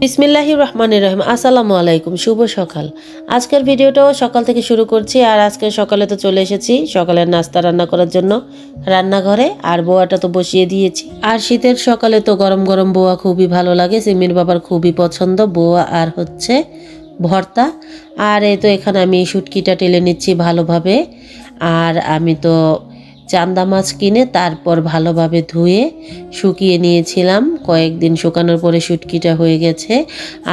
বিসমিল্লাহির রহমানির রহিম। আসসালামু আলাইকুম, শুভ সকাল। আজকের ভিডিওটাও সকাল থেকে শুরু করছি। আর আজকে সকালে তো চলে এসেছি সকালের নাস্তা রান্না করার জন্য রান্নাঘরে। আর বোয়াটা তো বসিয়ে দিয়েছি। আর শীতের সকালে তো গরম গরম বোয়া খুবই ভালো লাগে। সিমির বাবার খুবই পছন্দ বোয়া আর হচ্ছে ভর্তা। আর এই তো এখানে আমি শুটকিটা টেলে নিচ্ছি ভালোভাবে। আর আমি তো চান্দা মাছ কিনে তারপর ভালোভাবে ধুয়ে শুকিয়ে নিয়েছিলাম। কয়েকদিন শুকানোর পরে শুটকিটা হয়ে গেছে।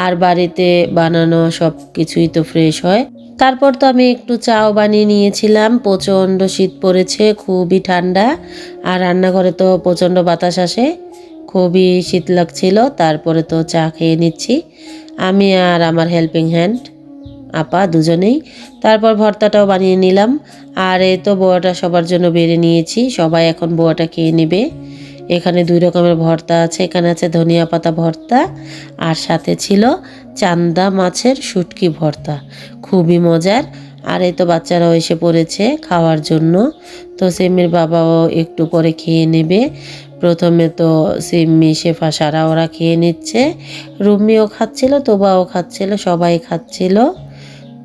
আর বাড়িতে বানানো সব কিছুই তো ফ্রেশ হয়। তারপর তো আমি একটু চাও বানিয়ে নিয়েছিলাম। প্রচণ্ড শীত পড়েছে, খুবই ঠান্ডা। আর রান্নাঘরে তো প্রচণ্ড বাতাস আসে, খুবই শীত লাগছিল। তারপরে তো চা খেয়ে নিচ্ছি আমি আর আমার হেল্পিং হ্যান্ড আপা দুজনেই। তারপর ভর্তাটাও বানিয়ে নিলাম। আর এই তো বোয়াটা সবার জন্য বেড়ে নিয়েছি, সবাই এখন বোয়াটা খেয়ে নেবে। এখানে 2 রকমের ভর্তা আছে। এখানে আছে ধনিয়া পাতা ভর্তা আর সাথে ছিল চান্দা মাছের শুটকি ভর্তা, খুবই মজার। আর এই তো বাচ্চারাও এসে পড়েছে খাওয়ার জন্য। তো সিমির বাবাও একটু পরে খেয়ে নেবে। প্রথমে তো সিম্মি, শেফা, সারা ওরা খেয়ে নিচ্ছে। রুমিও খাচ্ছিল, তোবাও খাচ্ছিল, সবাই খাচ্ছিল।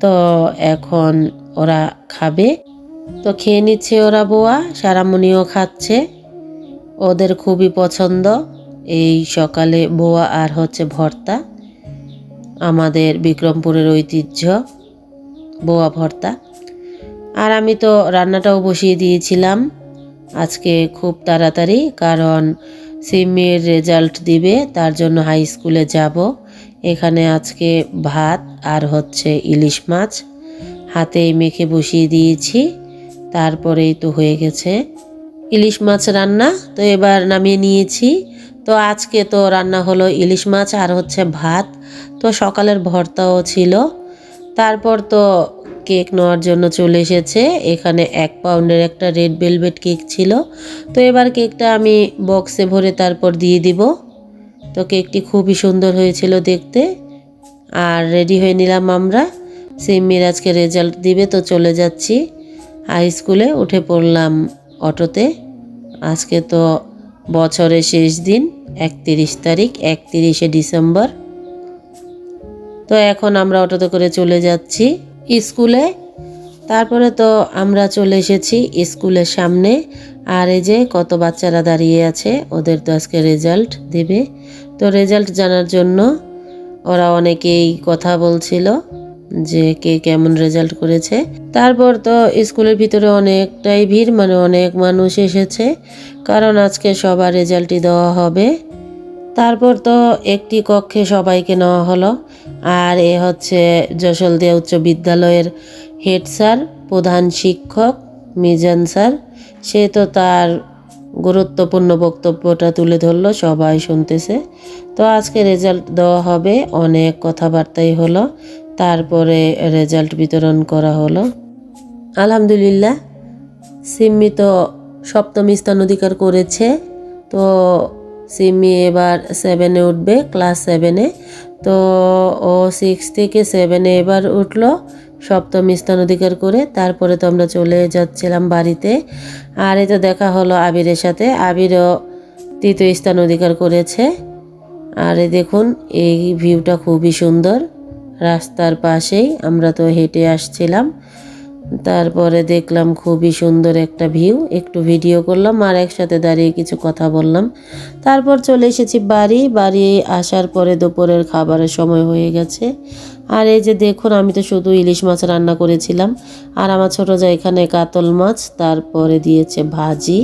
তো এখন ওরা খাবে। তো খেয়ে নিচ্ছে ওরা বোয়া, সারামণিও খাচ্ছে। ওদের খুবই পছন্দ এই সকালে বোয়া আর হচ্ছে ভর্তা। আমাদের বিক্রমপুরের ঐতিহ্য বোয়া ভর্তা। আর আমি তো রান্নাটাও বসিয়ে দিয়েছিলাম আজকে খুব তাড়াতাড়ি, কারণ সিমির রেজাল্ট দিবে, তার জন্য হাই স্কুলে যাব। এখানে আজকে ভাত আর হচ্ছে ইলিশ মাছ হাতেই মেখে বসিয়ে দিয়েছি। তারপরেই তো হয়ে গেছে ইলিশ মাছ রান্না। তো এবার নামিয়ে নিয়েছি। তো আজকে তো রান্না হলো ইলিশ মাছ আর হচ্ছে ভাত। তো সকালের ভর্তাও ছিল। তারপর তো কেক নেওয়ার জন্য চলে এসেছে। এখানে 1 পাউন্ডের একটা রেড ভেলভেট কেক ছিল। তো এবার কেকটা আমি বক্সে ভরে তারপর দিয়ে দিব। তো কেকটি খুবই সুন্দর হয়েছিল দেখতে। আর রেডি হয়ে নিলাম আমরা। সিমির আজকে রেজাল্ট দিবে, তো চলে যাচ্ছি হাই স্কুলে। উঠে পড়লাম অটোতে। আজকে তো বছরের শেষ দিন, 31 তারিখ, 31শে ডিসেম্বর। তো এখন আমরা অটোতে করে চলে যাচ্ছি স্কুলে। তারপরে তো আমরা চলে এসেছি স্কুলের সামনে। আর এই যে কত বাচ্চারা দাঁড়িয়ে আছে, ওদের তো আজকে রেজাল্ট দেবে। তো রেজাল্ট জানার জন্য ওরা অনেকেই কথা বলছিল যে কে কেমন রেজাল্ট করেছে। তারপর তো স্কুলের ভিতরে অনেকটাই ভিড়, মানে অনেক মানুষ এসেছে, কারণ আজকে সবার রেজাল্টই দেওয়া হবে। তারপর তো একটি কক্ষে সবাইকে নেওয়া হলো। আর এ হচ্ছে যশোলদিয়া উচ্চ বিদ্যালয়ের হেড স্যার, প্রধান শিক্ষক মিজান স্যার। সে তো তার গুরুত্বপূর্ণ বক্তব্যটা তুলে ধরলো, সবাই শুনতেছে। তো আজকে রেজাল্ট দেওয়া হবে, অনেক কথাবার্তাই হলো। তারপরে রেজাল্ট বিতরণ করা হলো। আলহামদুলিল্লাহ, সিম্মি তো 7ম স্থান অধিকার করেছে। তো সিম্মি এবার 7-এ উঠবে, ক্লাস 7-এ। তো ও 6 থেকে 7-এ এবার উঠলো 7ম স্থান অধিকার করে। তারপরে তো আমরা চলে যাচ্ছিলাম বাড়িতে। আর এই তো দেখা হলো আবিরের সাথে। আবিরও 3য় স্থান অধিকার করেছে। আর এই দেখুন, এই ভিউটা খুবই সুন্দর। রাস্তার পাশেই আমরা তো হেঁটে আসছিলাম। তারপরে দেখলাম খুবই সুন্দর একটা ভিউ, একটু ভিডিও করলাম আর একসাথে দাঁড়িয়ে কিছু কথা বললাম। তারপর চলে এসেছি বাড়ি আসার পরে দুপুরের খাবারের সময় হয়ে গেছে। আর এই যে দেখুন, আমি তো শুধু ইলিশ মাছ রান্না করেছিলাম। আর আমার ছোটো যা এখানে কাতল মাছ, তারপরে দিয়েছে ভাজি,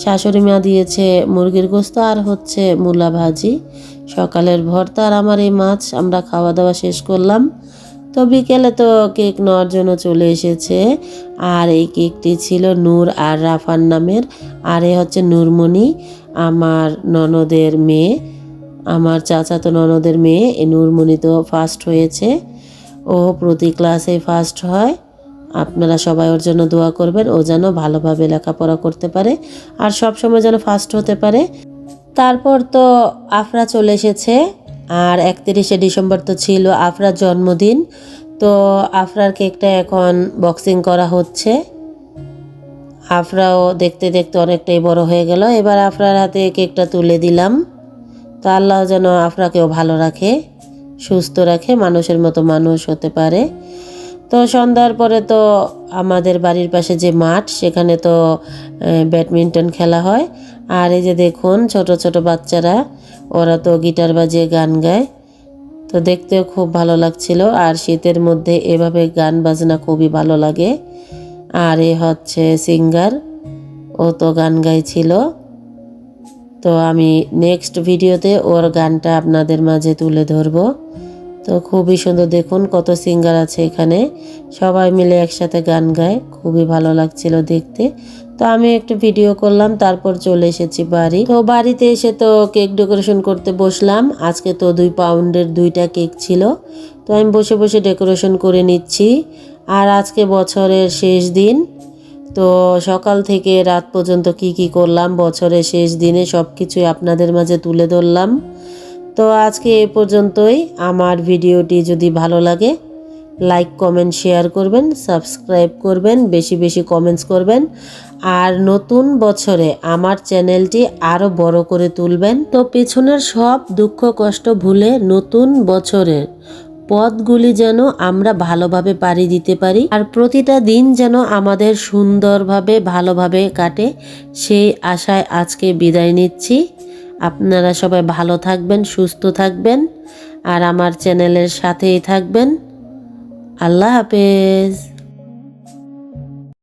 শাশুড়ি মা দিয়েছে মুরগির গোস্ত আর হচ্ছে মূলা ভাজি, সকালের ভর্তা আর আমার এই মাছ। আমরা খাওয়া দাওয়া শেষ করলাম। তো বিকেলে তো কেক নেওয়ার জন্য চলে এসেছে। আর এই কেকটি ছিল নূর আর রাফার নামের। আর এ হচ্ছে নূরমণি, আমার ননদের মেয়ে, আমার চাচাতো ননদের মেয়ে। এই নূরমণি তো ফার্স্ট হয়েছে, ও প্রতি ক্লাসে ফার্স্ট হয়। আপনারা সবাই ওর জন্য দোয়া করবেন, ও যেন ভালোভাবে লেখাপড়া করতে পারে আর সবসময় যেন ফার্স্ট হতে পারে। তারপর তো আফরা চলে এসেছে। আর 31শে ডিসেম্বর তো ছিল আফরার জন্মদিন। তো আফরার কেকটা এখন বক্সিং করা হচ্ছে। আফরাও দেখতে দেখতে অনেকটাই বড় হয়ে গেল। এবার আফরার হাতে কেকটা তুলে দিলাম। তো আল্লাহ যেন আফরাকেও ভালো রাখে। সুস্থ রাখে, মানুষের মতো মানুষ হতে পারে। তো সন্ধ্যার পরে তো আমাদের বাড়ির পাশে যে মাঠ, সেখানে তো ব্যাডমিন্টন খেলা হয়। আর এই যে দেখুন ছোট ছোট বাচ্চারা, ওরা তো গিটার বাজিয়ে গান গায়। তো দেখতেও খুব ভালো লাগছিল। আর শীতের মধ্যে এভাবে গান বাজনা খুবই ভালো লাগে। আর এ হচ্ছে সিঙ্গার, ও তো গান গাইছিল। তো আমি নেক্সট ভিডিওতে ওর গানটা আপনাদের মাঝে তুলে ধরবো। তো খুবই সুন্দর, দেখুন কত সিঙ্গার আছে এখানে, সবাই মিলে একসাথে গান গায়, খুবই ভালো লাগছিল দেখতে। তো আমি একটু ভিডিও করলাম, তারপর চলে এসেছি বাড়ি। তো বাড়িতে এসে তো কেক ডেকোরেশন করতে বসলাম। আজকে তো 2 পাউন্ডের 2টা কেক ছিল। তো আমি বসে বসে ডেকোরেশন করে নিচ্ছি। আর আজকে বছরের শেষ দিন। তো সকাল থেকে রাত পর্যন্ত কি কি করলাম বছরের শেষ দিনে সব কিছুই আপনাদের মাঝে তুলে ধরলাম। তো আজকে এই পর্যন্তই। আমার ভিডিওটি যদি ভালো লাগে লাইক কমেন্ট শেয়ার করবেন, সাবস্ক্রাইব করবেন, বেশি বেশি কমেন্টস করবেন। আর নতুন বছরে আমার চ্যানেলটি আরও বড় করে তুলবেন। তো পেছনের সব দুঃখ কষ্ট ভুলে নতুন বছরের পথগুলি যেন আমরা ভালোভাবে পাড়ি দিতে পারি, আর প্রতিটা দিন যেন আমাদের সুন্দরভাবে ভালোভাবে কাটে, সেই আশায় আজকে বিদায় নিচ্ছি। আপনারা সবাই ভালো থাকবেন, সুস্থ থাকবেন, আর আমার চ্যানেলের সাথেই থাকবেন। আল্লাহ হাফেজ।